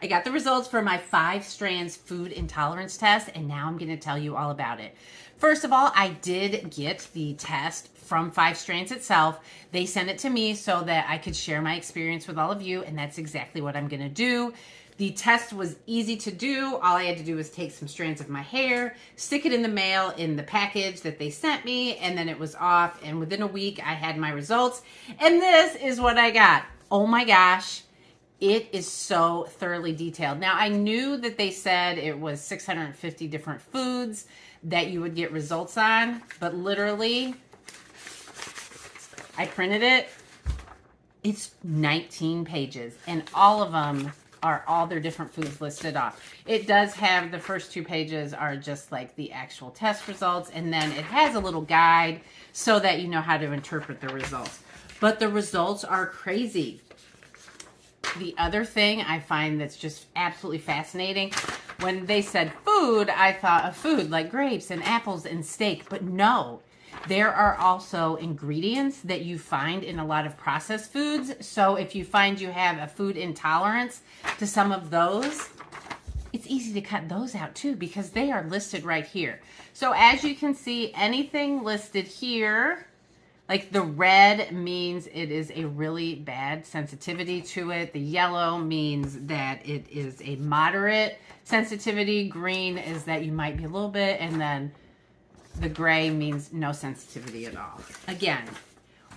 I got the results for my 5Strands food intolerance test, and now I'm going to tell you all about it. First of all, I did get the test from 5Strands itself. They sent it to me so that I could share my experience with all of you, and that's exactly what I'm going to do. The test was easy to do. All I had to do was take some strands of my hair, stick it in the mail in the package that they sent me, and then it was off. And within a week, I had my results. And this is what I got. Oh my gosh. It is so thoroughly detailed. Now, I knew that they said it was 650 different foods that you would get results on, but literally, I printed it. It's 19 pages, and all of them are all their different foods listed off. It does have, the first 2 pages are just like the actual test results, and then it has a little guide so that you know how to interpret the results. But the results are crazy. The other thing I find that's just absolutely fascinating, when they said food, I thought of food like grapes and apples and steak, but no. There are also ingredients that you find in a lot of processed foods. So if you find you have a food intolerance to some of those, it's easy to cut those out too because they are listed right here. So as you can see, anything listed here, like the red means it is a really bad sensitivity to it. The yellow means that it is a moderate sensitivity. Green is that you might be a little bit, and then the gray means no sensitivity at all. Again,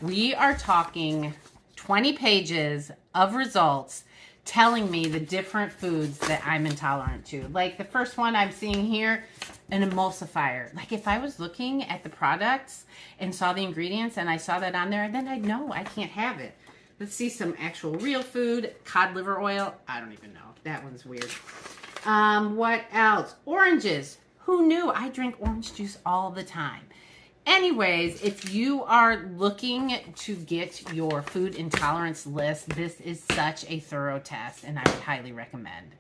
we are talking 20 pages of results telling me the different foods that I'm intolerant to. Like the first one I'm seeing here, an emulsifier. Like if I was looking at the products and saw the ingredients and I saw that on there, then I'd know I can't have it. Let's see some actual real food. Cod liver oil. I don't even know. That one's weird. What else? Oranges. Who knew? I drink orange juice all the time. Anyways, if you are looking to get your food intolerance list, this is such a thorough test, and I would highly recommend.